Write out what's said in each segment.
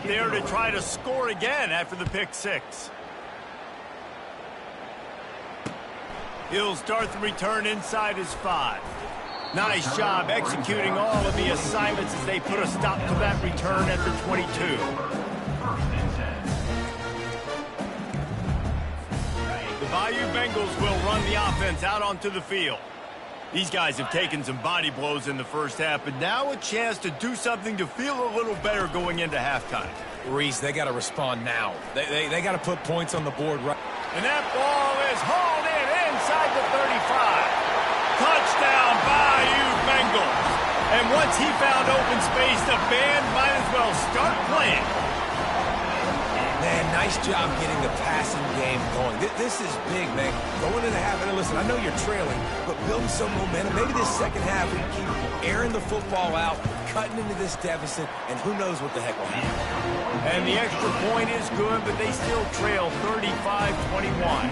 there to try to score again after the pick six. He'll start the return inside his 5. Nice job executing all of the assignments as they put a stop to that return at the 22. The Bayou Bengals will run the offense out onto the field. These guys have taken some body blows in the first half, but now a chance to do something to feel a little better going into halftime. Reese, they got to respond now. They got to put points on the board right. And that ball is hauled in inside the 35. Touchdown, Bayou Bengals. And once he found open space, the band might as well start playing. Man, nice job getting the passing game going. This is big, man. Going into half, and listen, I know you're trailing, but building some momentum. Maybe this second half we can keep airing the football out, cutting into this deficit, and who knows what the heck will happen. And the extra point is good, but they still trail 35-21.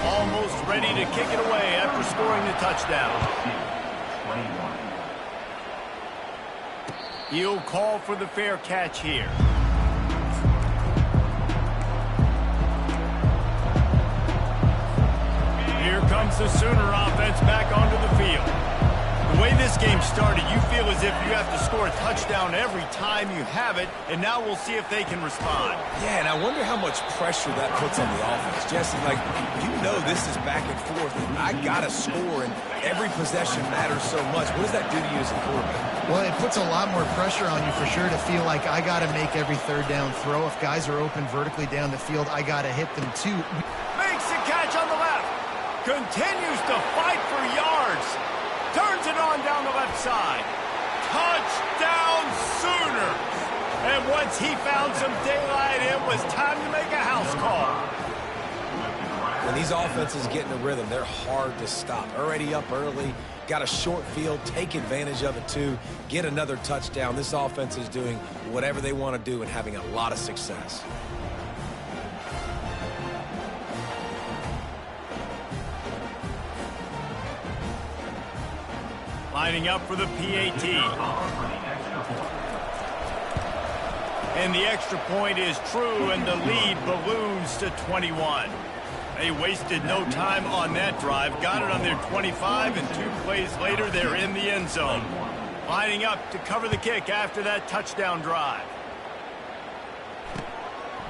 Almost ready to kick it away after scoring the touchdown. He'll call for the fair catch here. Here comes the Sooner offense back onto the field. The way this game started, you feel as if you have to score a touchdown every time you have it, and now we'll see if they can respond. Yeah, and I wonder how much pressure that puts on the offense. Jesse, like, you know this is back and forth, and I got to score, and every possession matters so much. What does that do to you as a quarterback? Well, it puts a lot more pressure on you for sure to feel like I got to make every third down throw. If guys are open vertically down the field, I got to hit them too. Makes the catch on the left. Continues to fight for yards. Turns it on down the left side. Touchdown Sooners. And once he found some daylight, it was time to make a house call. When these offenses get in a rhythm, they're hard to stop. Already up early, got a short field, take advantage of it too, get another touchdown. This offense is doing whatever they want to do and having a lot of success. Lining up for the PAT. And the extra point is true, and the lead balloons to 21. They wasted no time on that drive. Got it on their 25, and 2 plays later, they're in the end zone. Lining up to cover the kick after that touchdown drive.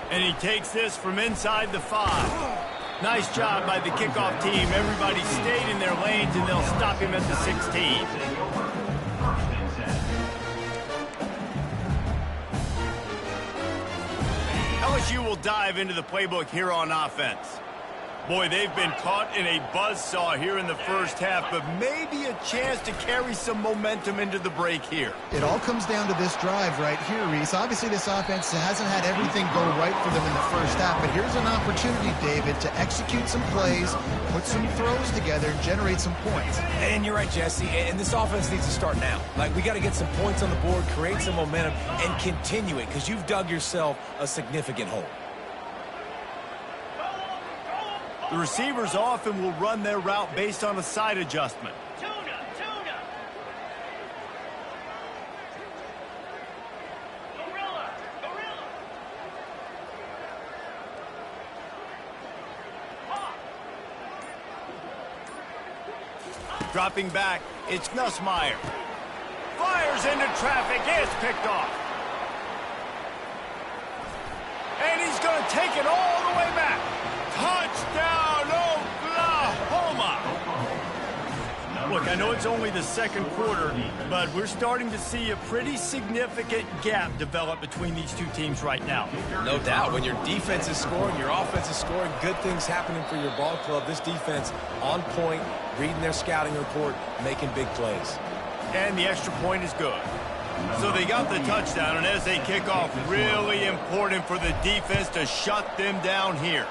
And he takes this from inside the 5. Nice job by the kickoff team. Everybody stayed in their lanes, and they'll stop him at the 16. LSU will dive into the playbook here on offense. Boy, they've been caught in a buzzsaw here in the first half, but maybe a chance to carry some momentum into the break here. It all comes down to this drive right here, Reese. Obviously, this offense hasn't had everything go right for them in the first half, but here's an opportunity, David, to execute some plays, put some throws together, and generate some points. And you're right, Jesse, and this offense needs to start now. Like, we got to get some points on the board, create some momentum, and continue it, because you've dug yourself a significant hole. The receivers often will run their route based on a side adjustment. Dropping back, it's Nussmeier. Fires into traffic, it's picked off. And he's going to take it all the way back. Touchdown, Oklahoma! Look, I know it's only the second quarter, but we're starting to see a pretty significant gap develop between these two teams right now. No doubt. When your defense is scoring, your offense is scoring, good things happening for your ball club. This defense on point, reading their scouting report, making big plays. And the extra point is good. So they got the touchdown, and as they kick off, really important for the defense to shut them down here.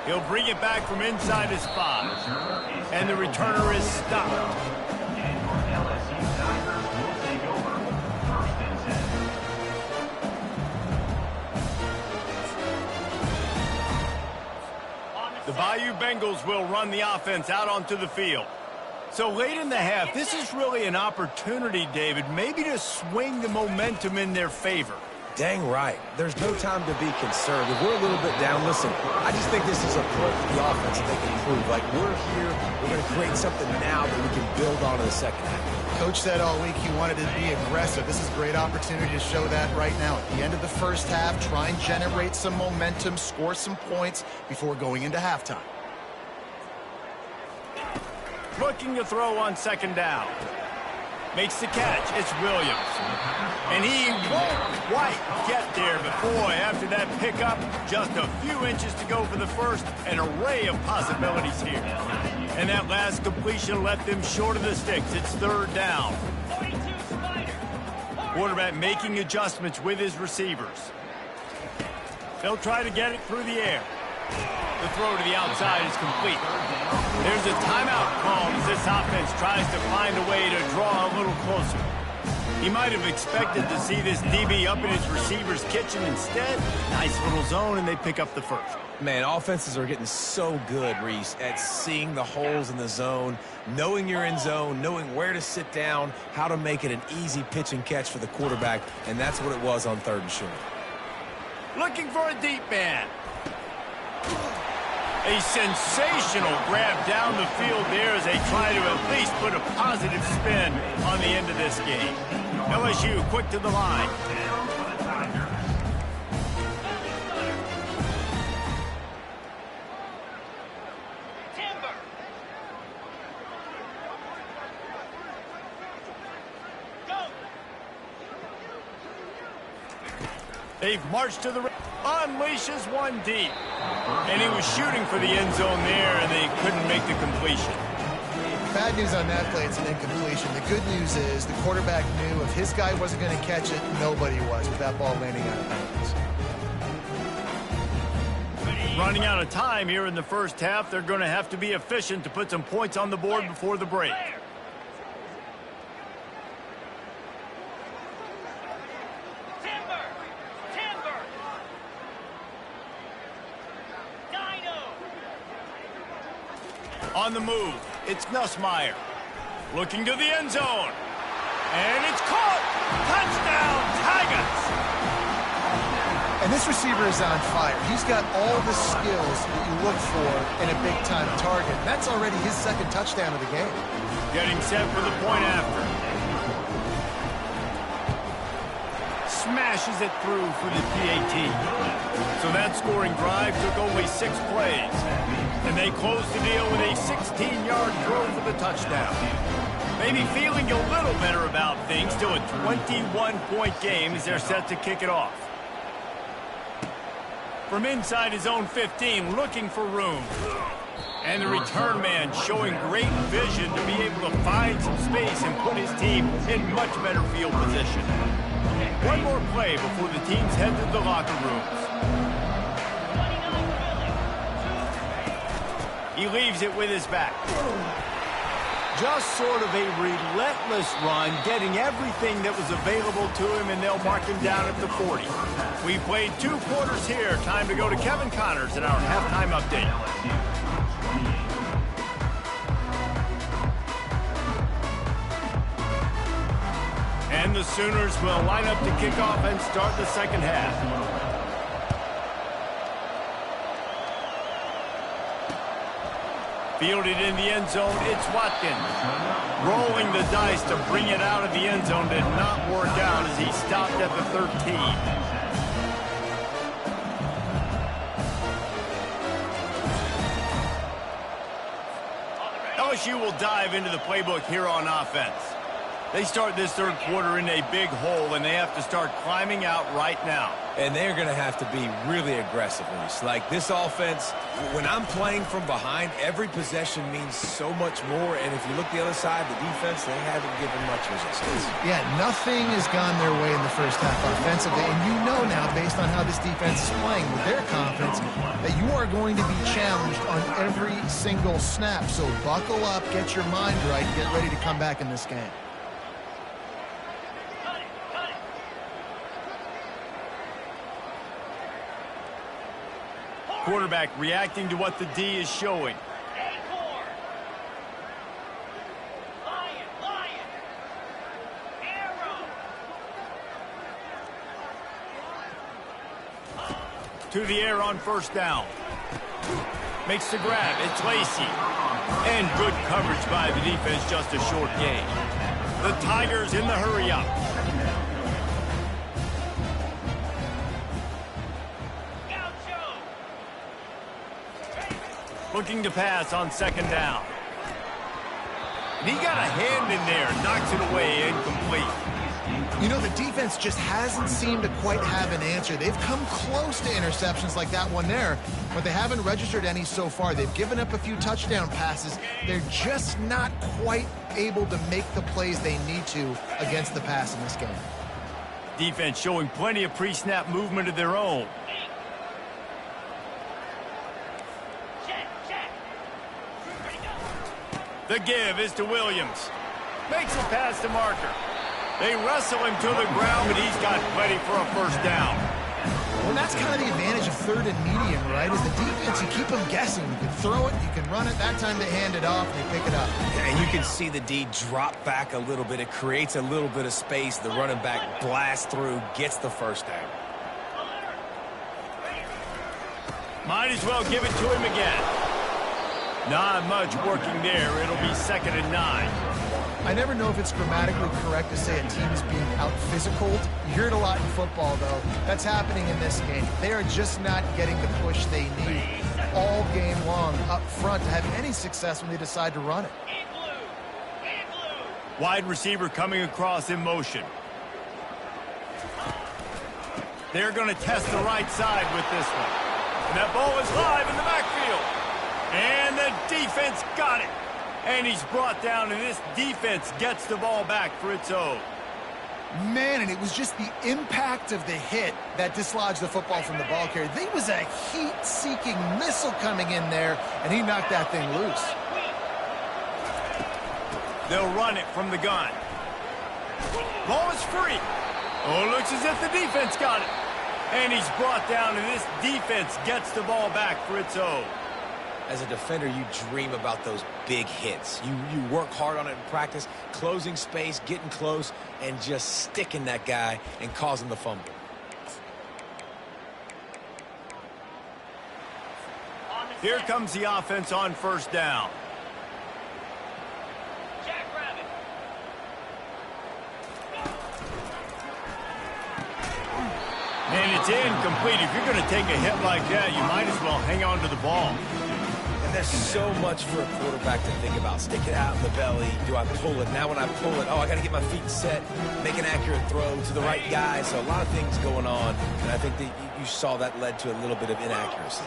He'll bring it back from inside his 5. And the returner is stopped. The Bayou Bengals will run the offense out onto the field. So late in the half, this is really an opportunity, David, maybe to swing the momentum in their favor. Dang right. There's no time to be concerned. If we're a little bit down, listen, I just think this is a point for the offense that they can prove. Like, we're here, we're going to create something now that we can build on in the second half. Coach said all week he wanted to be aggressive. This is a great opportunity to show that right now. At the end of the first half, try and generate some momentum, score some points before going into halftime. Looking to throw on second down. Makes the catch. It's Williams. And he won't quite get there, but boy, after that pickup, just a few inches to go for the first. An array of possibilities here. And that last completion left him short of the sticks. It's third down. Quarterback making adjustments with his receivers. They'll try to get it through the air. The throw to the outside is complete. There's a timeout called as this offense tries to find a way to draw a little closer. He might have expected to see this DB up in his receiver's kitchen. Instead, nice little zone, and they pick up the first. Man, offenses are getting so good, Reese, at seeing the holes in the zone, knowing you're in zone, knowing where to sit down, how to make it an easy pitch and catch for the quarterback, and that's what it was on third and short. Looking for a deep man. A sensational grab down the field there as they try to at least put a positive spin on the end of this game. LSU quick to the line. They've marched to the unleashes one deep. And he was shooting for the end zone there, and they couldn't make the completion. Bad news on that play, it's an incompletion. The good news is the quarterback knew if his guy wasn't going to catch it, nobody was with that ball landing out of bounds. Running out of time here in the first half, they're going to have to be efficient to put some points on the board before the break. On the move, it's Nussmeier. Looking to the end zone. And it's caught! Touchdown, Tigers! And this receiver is on fire. He's got all the skills that you look for in a big-time target. That's already his second touchdown of the game. Getting set for the point after. Smashes it through for the PAT. So that scoring drive took only 6 plays. And they closed the deal with a 16-yard throw for the touchdown. Maybe feeling a little better about things. Still a 21-point game as they're set to kick it off. From inside his own 15, looking for room. And the return man showing great vision to be able to find some space and put his team in much better field position. One more play before the teams head to the locker rooms. He leaves it with his back. Just sort of a relentless run, getting everything that was available to him, and they'll mark him down at the 40. We played 2 quarters here. Time to go to Kevin Connors in our halftime update. And the Sooners will line up to kick off and start the second half. Fielded in the end zone, it's Watkins. Rolling the dice to bring it out of the end zone did not work out as he stopped at the 13. LSU will dive into the playbook here on offense. They start this third quarter in a big hole, and they have to start climbing out right now. And they're going to have to be really aggressive, Reese. Like, this offense, when I'm playing from behind, every possession means so much more. And if you look the other side, the defense, they haven't given much resistance. Yeah, nothing has gone their way in the first half offensively. And you know now, based on how this defense is playing with their confidence, that you are going to be challenged on every single snap. So buckle up, get your mind right, get ready to come back in this game. Quarterback reacting to what the D is showing. through the air on first down. Makes the grab. It's Lacy. And good coverage by the defense, just a short gain. The Tigers in the hurry-up. Looking to pass on second down. And he got a hand in there, knocks it away, incomplete. You know, the defense just hasn't seemed to quite have an answer. They've come close to interceptions like that one there, but they haven't registered any so far. They've given up a few touchdown passes. They're just not quite able to make the plays they need to against the pass in this game. Defense showing plenty of pre-snap movement of their own. The give is to Williams. Makes it past the marker. They wrestle him to the ground, but he's got plenty for a first down. Well, that's kind of the advantage of third and medium, right? Is the defense, you keep them guessing. You can throw it, you can run it. That time they hand it off and they pick it up. And you can see the D drop back a little bit. It creates a little bit of space. The running back blasts through, gets the first down. Might as well give it to him again. Not much working there. It'll be 2nd and 9. I never know if it's grammatically correct to say a team is being out-physicaled. You hear it a lot in football, though. That's happening in this game. They are just not getting the push they need all game long up front to have any success when they decide to run it. Wide receiver coming across in motion. They're going to test the right side with this one. And that ball is live in the backfield. And the defense got it. And he's brought down, and this defense gets the ball back for its own. Man, and it was just the impact of the hit that dislodged the football from the ball carrier. There was a heat-seeking missile coming in there, and he knocked that thing loose. They'll run it from the gun. Ball is free. Oh, looks as if the defense got it. And he's brought down, and this defense gets the ball back for its own. As a defender, you dream about those big hits. You work hard on it in practice, closing space, getting close, and just sticking that guy and causing the fumble. Here comes the offense on first down. And it's incomplete. If you're going to take a hit like that, you might as well hang on to the ball. There's so much for a quarterback to think about. Stick it out in the belly. Do I pull it? Now when I pull it, oh, I got to get my feet set, make an accurate throw to the right guy. So a lot of things going on, and I think that you saw that led to a little bit of inaccuracy.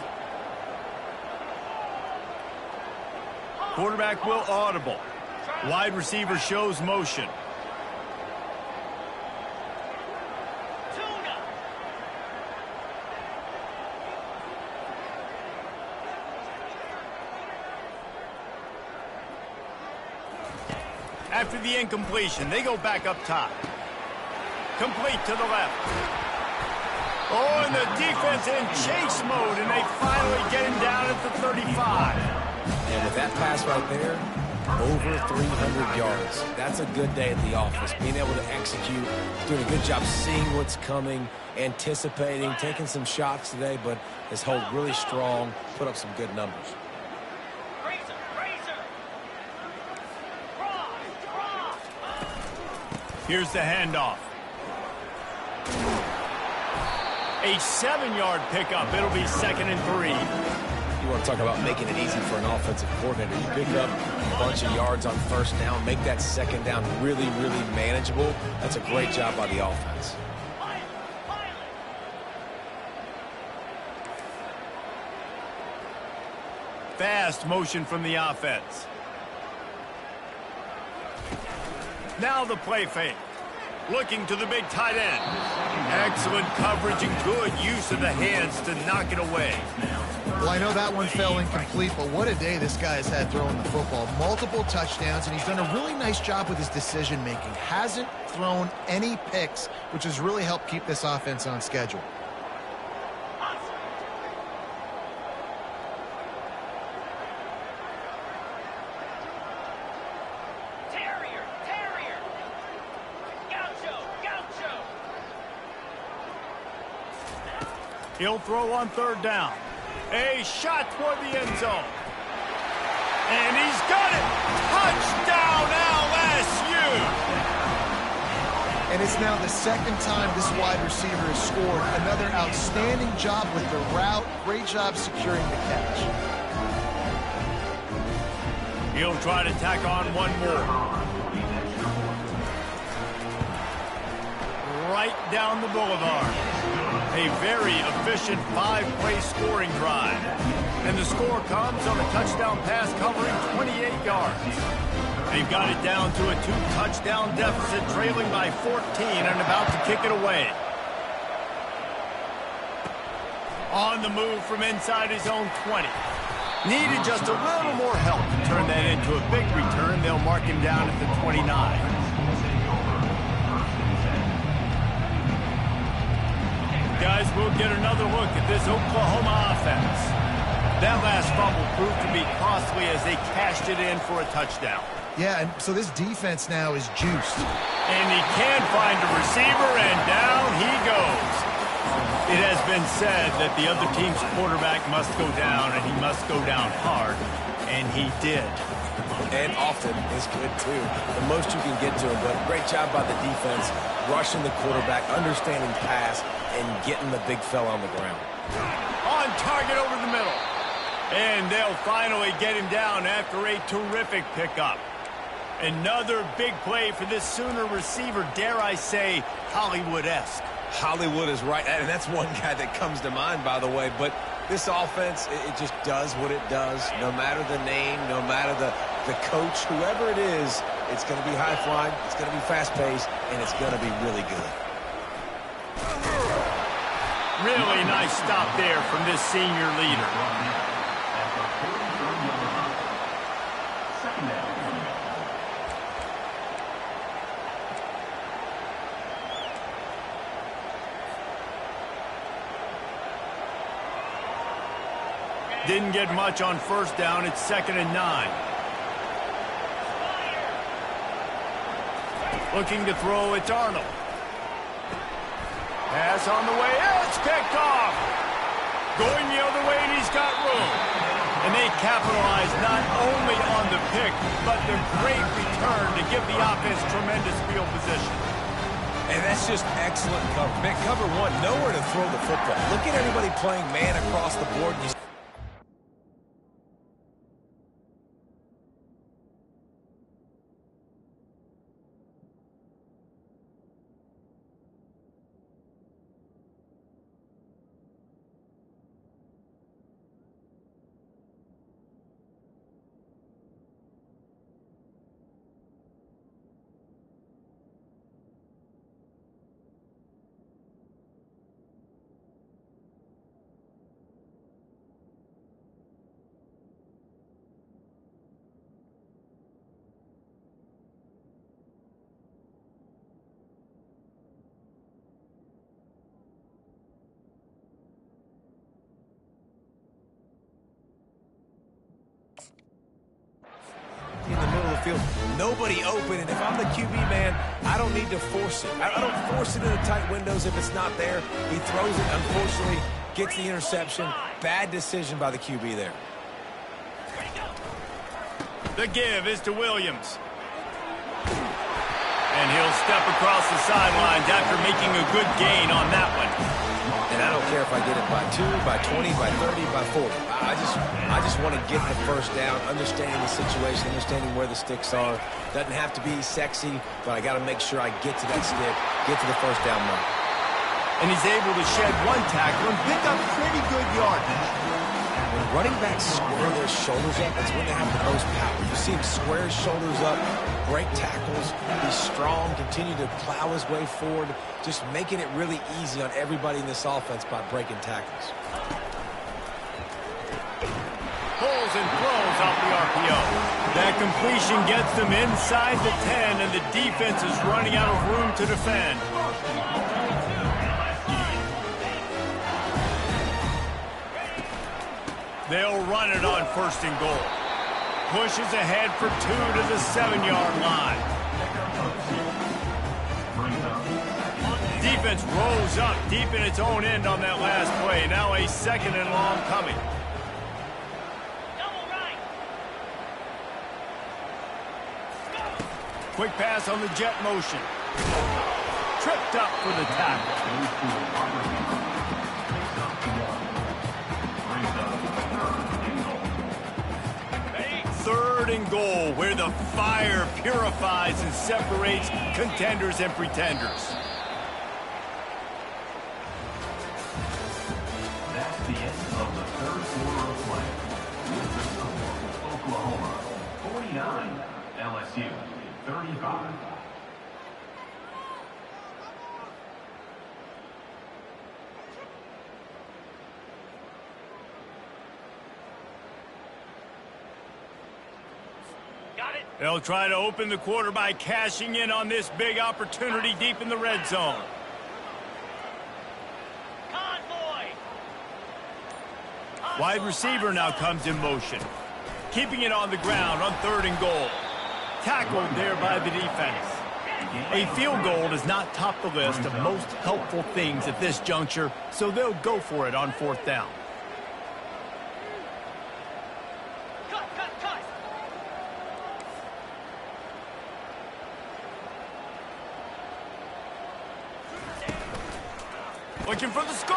Quarterback will audible. Wide receiver shows motion. After the incompletion, they go back up top. Complete to the left. Oh, and the defense in chase mode, and they finally get him down at the 35. And with that pass right there, over 300 yards. That's a good day at the office. Being able to execute, doing a good job seeing what's coming, anticipating, taking some shots today, but his hold really strong, put up some good numbers. Here's the handoff. A 7-yard pickup. It'll be 2nd and 3. You want to talk about making it easy for an offensive coordinator. You pick up a bunch of yards on first down, make that second down really, really manageable. That's a great job by the offense. Fast motion from the offense. Now the play fake. Looking to the big tight end. Excellent coverage and good use of the hands to knock it away. Well, I know that one fell incomplete, but what a day this guy has had throwing the football. Multiple touchdowns, and he's done a really nice job with his decision-making. Hasn't thrown any picks, which has really helped keep this offense on schedule. He'll throw on third down. A shot toward the end zone. And he's got it! Touchdown, LSU! And it's now the second time this wide receiver has scored. Another outstanding job with the route. Great job securing the catch. He'll try to tack on one more. Right down the boulevard. A very efficient 5-play scoring drive. And the score comes on a touchdown pass covering 28 yards. They've got it down to a 2-touchdown deficit, trailing by 14 and about to kick it away. On the move from inside his own 20. Needed just a little more help to turn that into a big return. They'll mark him down at the 29. Guys, we'll get another look at this Oklahoma offense. That last fumble proved to be costly as they cashed it in for a touchdown. Yeah, and so this defense now is juiced. And he can find a receiver, and down he goes. It has been said that the other team's quarterback must go down, and he must go down hard, and he did. And often is good, too. The most you can get to him, but great job by the defense, rushing the quarterback, understanding pass, and getting the big fella on the ground. On target over the middle. And they'll finally get him down after a terrific pickup. Another big play for this Sooner receiver, dare I say, Hollywood-esque. Hollywood is right, and that's one guy that comes to mind, by the way. But this offense, it just does what it does. No matter the name, no matter the coach, whoever it is, it's going to be high-flying, it's going to be fast-paced, and it's going to be really good. Really nice stop there from this senior leader. Didn't get much on first down. It's 2nd and 9. Looking to throw, it's Arnold. Pass on the way. It's picked off. Going the other way, and he's got room. And they capitalize not only on the pick, but the great return to give the offense tremendous field position. And that's just excellent cover. Man, cover one, nowhere to throw the football. Look at everybody playing man across the board. In the middle of the field, nobody open, and if I'm the QB, man, I don't need to force it. I don't force it into tight windows if it's not there. He throws it, unfortunately, gets the interception. Bad decision by the QB there. The give is to Williams. And he'll step across the sidelines after making a good gain on that one. And I don't care if I get it by 2, by 20, by 30, by 40. I just want to get the first down, understanding the situation, understanding where the sticks are. Doesn't have to be sexy, but I got to make sure I get to that stick, get to the first down mark. And he's able to shed one tackle and pick up pretty good yardage. When running backs square their shoulders up, that's when they have the most power. You see him square his shoulders up, break tackles, be strong, continue to plow his way forward, just making it really easy on everybody in this offense by breaking tackles. Pulls and throws off the RPO. That completion gets them inside the 10, and the defense is running out of room to defend. They'll run it on 1st and goal. Pushes ahead for 2 to the 7-yard line. defense rose up deep in its own end on that last play. Now a 2nd and long coming. Double right. Quick pass on the jet motion. Tripped up for the tackle. 3rd and goal, where the fire purifies and separates contenders and pretenders. That's the end of the 3rd quarter of play. With the score, Oklahoma 49, LSU 35. They'll try to open the quarter by cashing in on this big opportunity deep in the red zone. Convoy. Wide receiver now comes in motion. Keeping it on the ground on 3rd and goal. Tackled there by the defense. A field goal does not top the list of most helpful things at this juncture, so they'll go for it on 4th down. Looking for the score,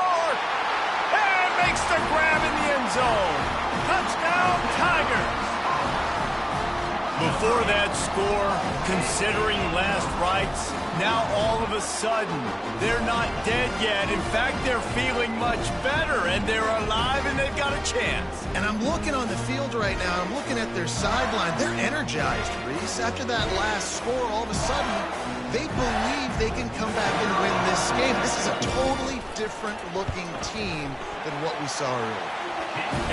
and makes the grab in the end zone. Touchdown, Tigers. Before that score, considering last rites, now all of a sudden, they're not dead yet. In fact, they're feeling much better, and they're alive, and they've got a chance. And I'm looking on the field right now. I'm looking at their sideline. They're energized, Reese. After that last score, all of a sudden, they believe they can come back and win this game. This is a totally different-looking team than what we saw earlier.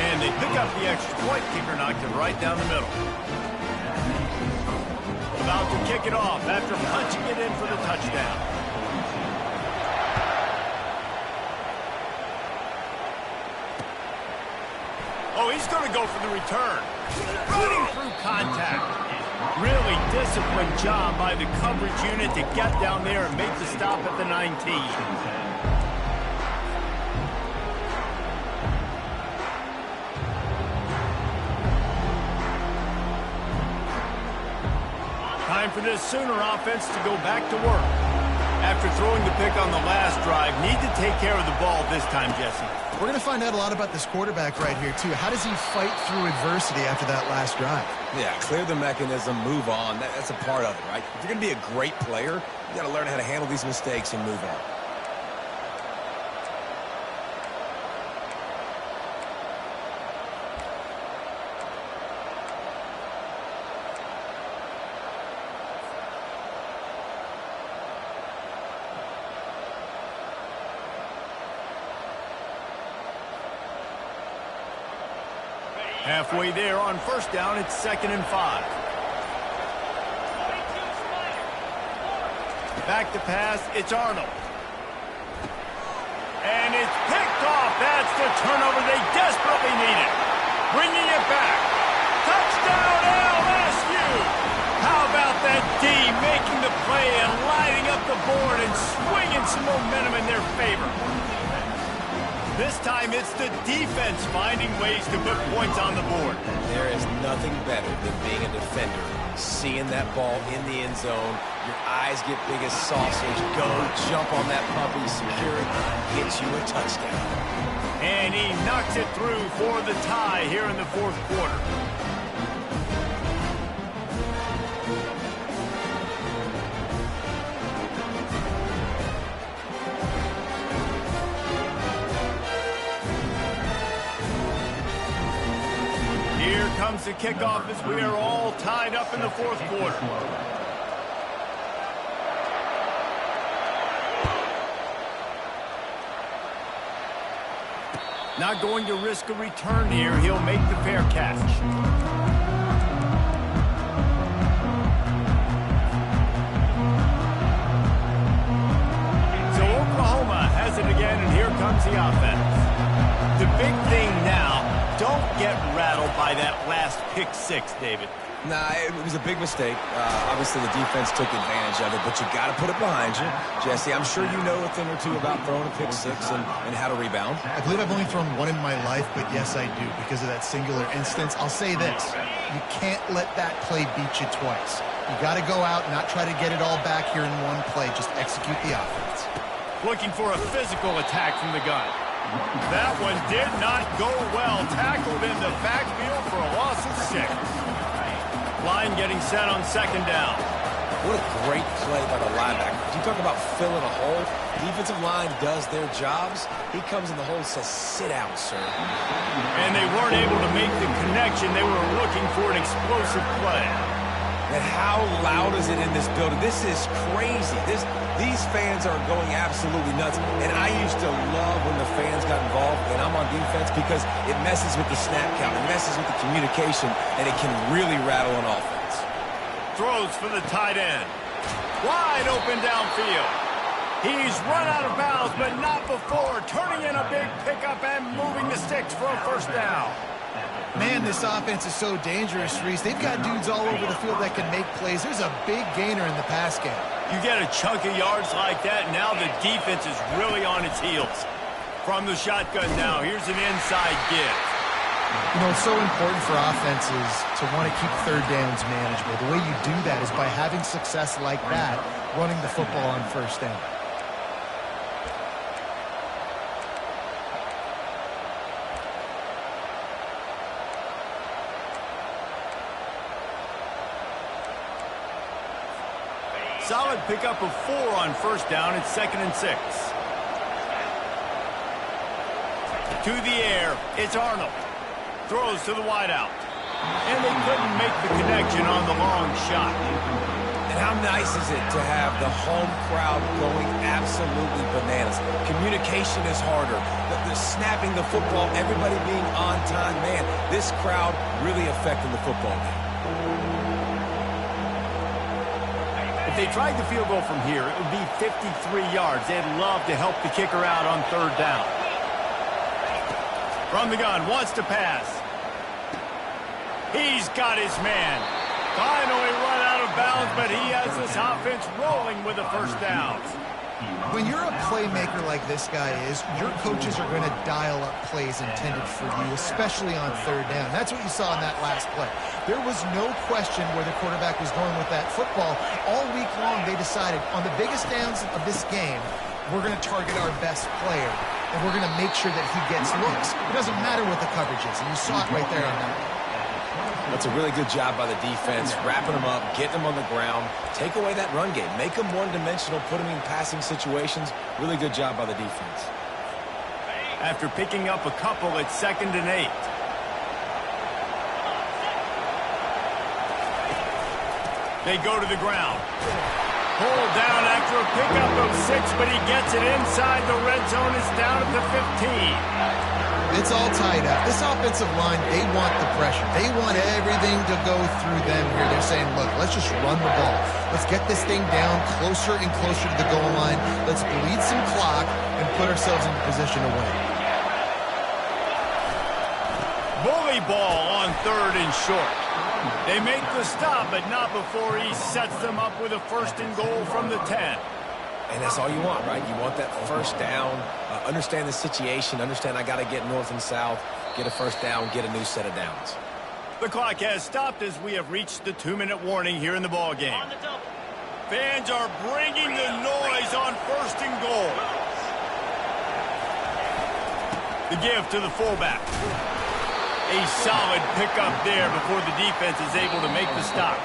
And they pick up the extra point. Kicker knocked it right down the middle. About to kick it off after punching it in for the touchdown. Oh, he's going to go for the return. Running through contact. Really disciplined job by the coverage unit to get down there and make the stop at the 19. Time for this Sooner offense to go back to work. After throwing the pick on the last drive, need to take care of the ball this time, Jesse. We're going to find out a lot about this quarterback right here, too. How does he fight through adversity after that last drive? Yeah, clear the mechanism, move on. That's a part of it, right? If you're going to be a great player, you got to learn how to handle these mistakes and move on. Halfway there on 1st down, it's 2nd and 5. Back to pass, it's Arnold. And it's picked off. That's the turnover they desperately needed. Bringing it back. Touchdown, LSU. How about that D making the play and lighting up the board and swinging some momentum in their favor. This time it's the defense finding ways to put points on the board. There is nothing better than being a defender. Seeing that ball in the end zone, your eyes get big as saucers. Go, jump on that puppy, secure it, gets you a touchdown. And he knocks it through for the tie here in the 4th quarter. Here comes the kickoff as we are all tied up in the 4th quarter. Not going to risk a return here. He'll make the fair catch. So Oklahoma has it again, and here comes the offense. The big thing now, don't get rattled by that last pick 6, David. Nah, it was a big mistake. Obviously, the defense took advantage of it, but you got to put it behind you. Jesse, I'm sure you know a thing or two about throwing a pick six and how to rebound. I believe I've only thrown one in my life, but yes, I do, because of that singular instance. I'll say this. You can't let that play beat you twice. You got to go out and not try to get it all back here in one play. Just execute the offense. Looking for a physical attack from the gun. That one did not go well. Tackled in the backfield for a loss of 6. Line getting set on second down. What a great play by the linebacker. You talk about filling a hole. Defensive line does their jobs. He comes in the hole and says, sit down, sir. And they weren't able to make the connection. They were looking for an explosive play. And how loud is it in this building? This is crazy. These fans are going absolutely nuts. And I used to love when the fans got involved, and I'm on defense, because it messes with the snap count. It messes with the communication, and it can really rattle an offense. Throws for the tight end. Wide open downfield. He's run out of bounds, but not before turning in a big pickup and moving the sticks for a first down. Man, this offense is so dangerous, Reese. They've got dudes all over the field that can make plays. There's a big gainer in the pass game. You get a chunk of yards like that, now the defense is really on its heels. From the shotgun now, here's an inside give. You know, it's so important for offenses to want to keep third downs manageable. The way you do that is by having success like that, running the football on first down. Solid pickup of 4 on first down. It's 2nd and 6. To the air, it's Arnold. Throws to the wideout. And they couldn't make the connection on the long shot. And how nice is it to have the home crowd going absolutely bananas? Communication is harder. The snapping the football, everybody being on time. Man, this crowd really affecting the football game. If they tried the field goal from here, it would be 53 yards. They'd love to help the kicker out on third down. From the gun, wants to pass. He's got his man. Finally run out of bounds, but he has this offense rolling with a first down. When you're a playmaker like this guy is, your coaches are going to dial up plays intended for you, especially on third down. That's what you saw in that last play. There was no question where the quarterback was going with that football. All week long, they decided on the biggest downs of this game, we're going to target our best player, and we're going to make sure that he gets looks. It doesn't matter what the coverage is, and you saw it right there on that. That's a really good job by the defense, wrapping them up, getting them on the ground, take away that run game, make them one-dimensional, put them in passing situations. Really good job by the defense. After picking up a couple, it's 2nd and 8. They go to the ground. Pulled down after a pickup of 6, but he gets it inside the red zone. It's down at the 15. It's all tied up. This offensive line, they want the pressure. They want everything to go through them here. They're saying, look, let's just run the ball. Let's get this thing down closer and closer to the goal line. Let's bleed some clock and put ourselves in position to win. Bully ball on 3rd and short. They make the stop, but not before he sets them up with a 1st and goal from the 10. And that's all you want, right? You want that first down, understand the situation, understand I got to get north and south, get a first down, get a new set of downs. The clock has stopped as we have reached the 2-minute warning here in the ball game. Fans are bringing the noise on 1st and goal. The give to the fullback. A solid pickup there before the defense is able to make the stop.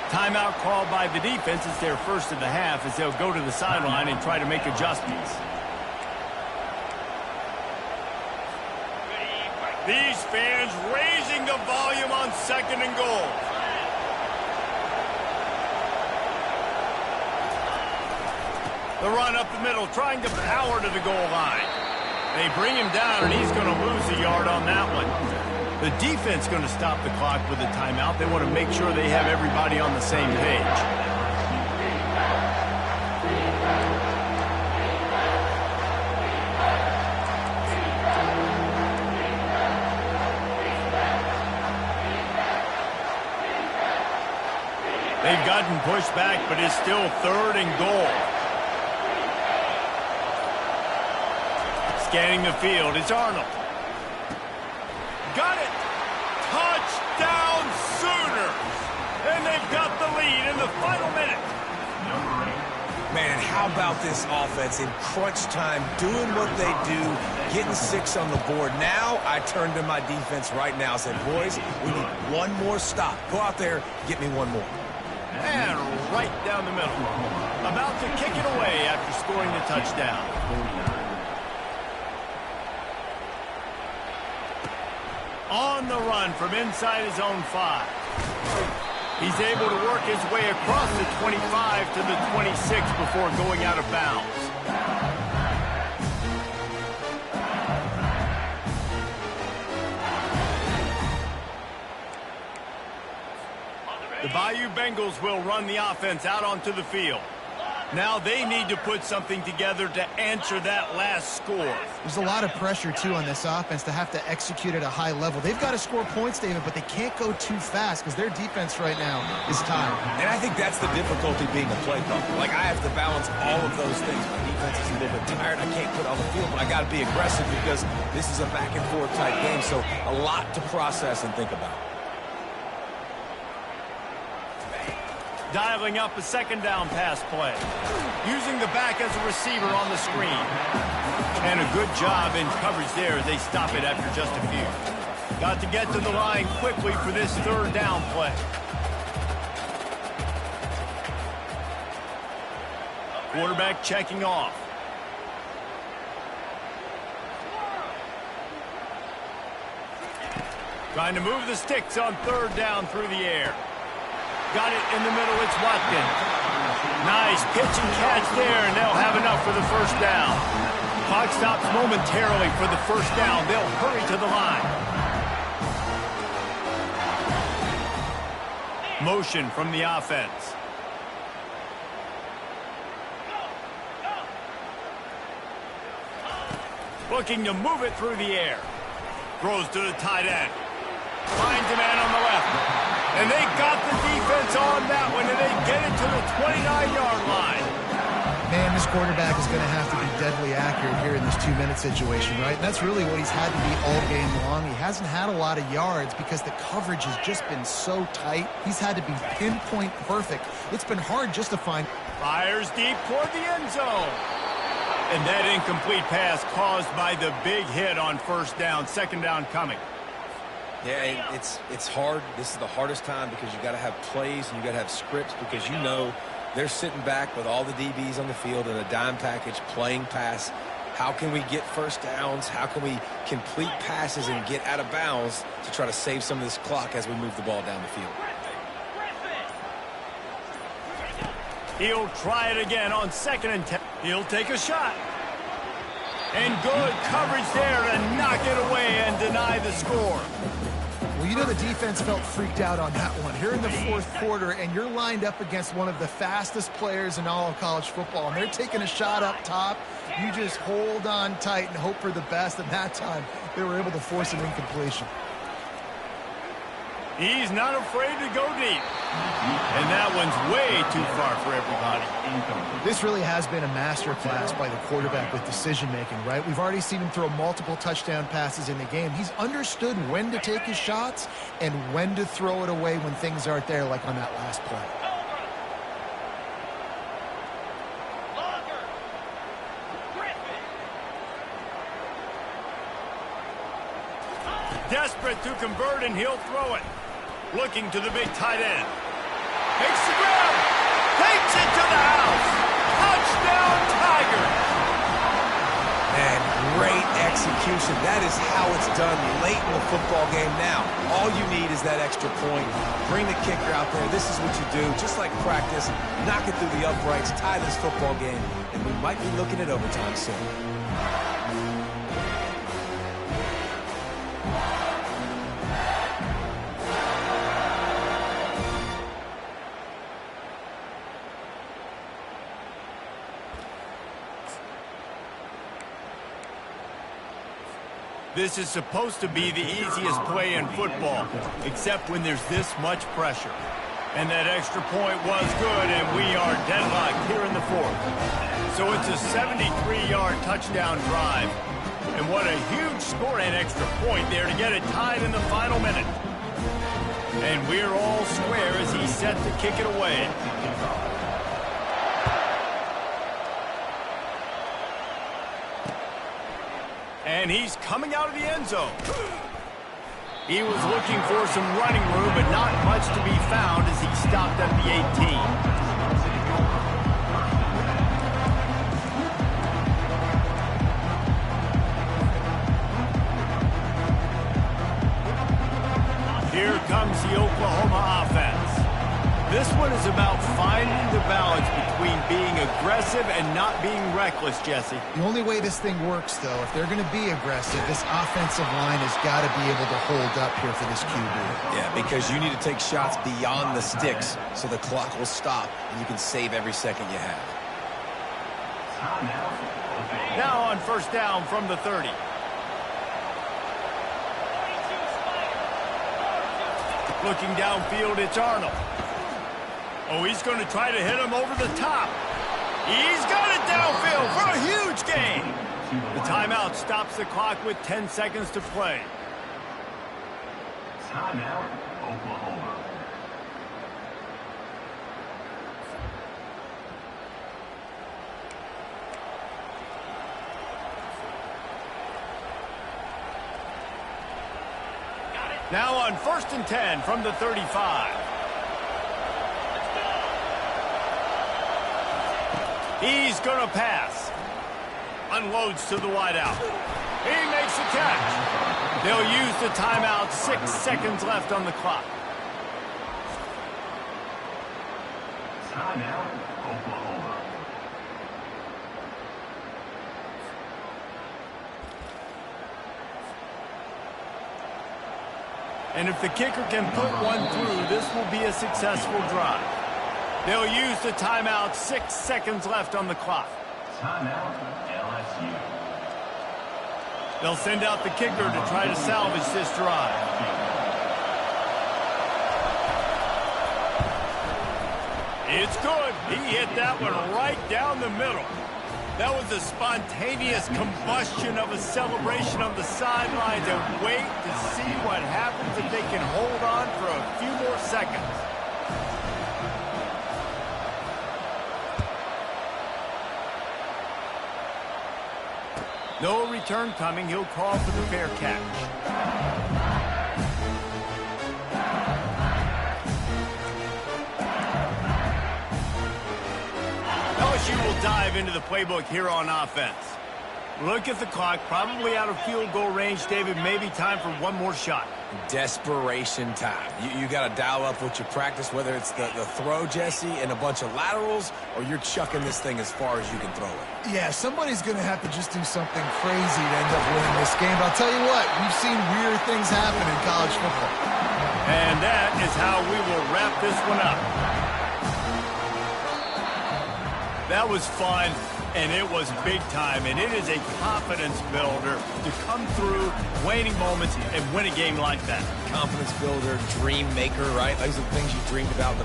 Timeout called by the defense. It's their first of the half as they'll go to the sideline and try to make adjustments. These fans raising the volume on 2nd and goal. The run up the middle, trying to power to the goal line. They bring him down, and he's going to lose a yard on that one. The defense going to stop the clock with a timeout. They want to make sure they have everybody on the same page. They've gotten pushed back, but it's still 3rd and goal. Scanning the field, it's Arnold. Got it! Touchdown Sooners! And they've got the lead in the final minute. Man, and how about this offense in crunch time, doing what they do, getting 6 on the board. Now I turn to my defense right now and said, boys, we need one more stop. Go out there, get me one more. And right down the middle. About to kick it away after scoring the touchdown. On the run from inside his own 5. He's able to work his way across the 25 to the 26 before going out of bounds. The Bayou Bengals will run the offense out onto the field. Now they need to put something together to answer that last score. There's a lot of pressure, too, on this offense to have to execute at a high level. They've got to score points, David, but they can't go too fast because their defense right now is tired. And I think that's the difficulty being a play caller. Like, I have to balance all of those things. My defense is a little bit tired. I can't put on the field, but I got to be aggressive because this is a back-and-forth type game, so a lot to process and think about. Dialing up a 2nd down pass play. Using the back as a receiver on the screen. And a good job in coverage there as they stop it after just a few. Got to get to the line quickly for this 3rd down play. Quarterback checking off. Trying to move the sticks on 3rd down through the air. Got it in the middle, it's Watkins. Nice pitch and catch there, and they'll have enough for the 1st down. Clock stops momentarily for the 1st down. They'll hurry to the line. Motion from the offense. Looking to move it through the air. Throws to the tight end. Finds a man on the left. And they got the defense on that one, and they get it to the 29-yard line. Man, this quarterback is going to have to be deadly accurate here in this 2-minute situation, right? And that's really what he's had to be all game long. He hasn't had a lot of yards because the coverage has just been so tight. He's had to be pinpoint perfect. It's been hard just to find. Fires deep toward the end zone. And that incomplete pass caused by the big hit on 1st down, 2nd down coming. Yeah, it's hard. This is the hardest time because you got to have plays and you got to have scripts because you know they're sitting back with all the DBs on the field in a dime package playing pass. How can we get 1st downs? How can we complete passes and get out of bounds to try to save some of this clock as we move the ball down the field? He'll try it again on 2nd and 10. He'll take a shot. And good coverage there to knock it away and deny the score. Well, you know the defense felt freaked out on that one. Here in the 4th quarter, and you're lined up against one of the fastest players in all of college football, and they're taking a shot up top. You just hold on tight and hope for the best, and that time they were able to force an incompletion. He's not afraid to go deep. And that one's way too far for everybody. This really has been a masterclass by the quarterback with decision-making, right? We've already seen him throw multiple touchdown passes in the game. He's understood when to take his shots and when to throw it away when things aren't there, like on that last play. Desperate to convert, and he'll throw it. Looking to the big tight end. Makes the grab. Takes it to the house. Touchdown, Tigers. And great execution. That is how it's done late in the football game. Now, all you need is that extra point. Bring the kicker out there. This is what you do. Just like practice, knock it through the uprights, tie this football game, and we might be looking at overtime soon. This is supposed to be the easiest play in football, except when there's this much pressure. And that extra point was good, and we are deadlocked here in the fourth. So it's a 73-yard touchdown drive. And what a huge score and extra point there to get it tied in the final minute. And we're all square as he's set to kick it away. And he's coming out of the end zone. He was looking for some running room, but not much to be found as he stopped at the 18. Here comes the Oklahoma offense. This one is about finding the balance between being aggressive and not being reckless, Jesse. The only way this thing works, though, if they're going to be aggressive, this offensive line has got to be able to hold up here for this QB. Yeah, because you need to take shots beyond the sticks so the clock will stop and you can save every second you have. Now on first down from the 30. Looking downfield, it's Arnold. Oh, he's going to try to hit him over the top. He's got it downfield for a huge gain. The timeout stops the clock with 10 seconds to play. Timeout, Oklahoma. Now on first and 10 from the 35. He's going to pass. Unloads to the wideout. He makes the catch. They'll use the timeout. 6 seconds left on the clock. Timeout, Oklahoma. And if the kicker can put one through, this will be a successful drive. They'll use the timeout. 6 seconds left on the clock. Timeout, LSU. They'll send out the kicker to try to salvage this drive. It's good. He hit that one right down the middle. That was a spontaneous combustion of a celebration on the sidelines, and wait to see what happens if they can hold on for a few more seconds. No return coming. He'll call for the fair catch. LSU will dive into the playbook here on offense. Look at the clock, probably out of field goal range, David. Maybe time for one more shot. Desperation time. You got to dial up what you practice, whether it's the throw, Jesse, and a bunch of laterals, or you're chucking this thing as far as you can throw it. Yeah, somebody's going to have to just do something crazy to end up winning this game. But I'll tell you what, we've seen weird things happen in college football. And that is how we will wrap this one up. That was fun, and it was big time, and it is a confidence builder to come through waning moments and win a game like that. Confidence builder, dream maker, right? Those are the things you dreamed about in the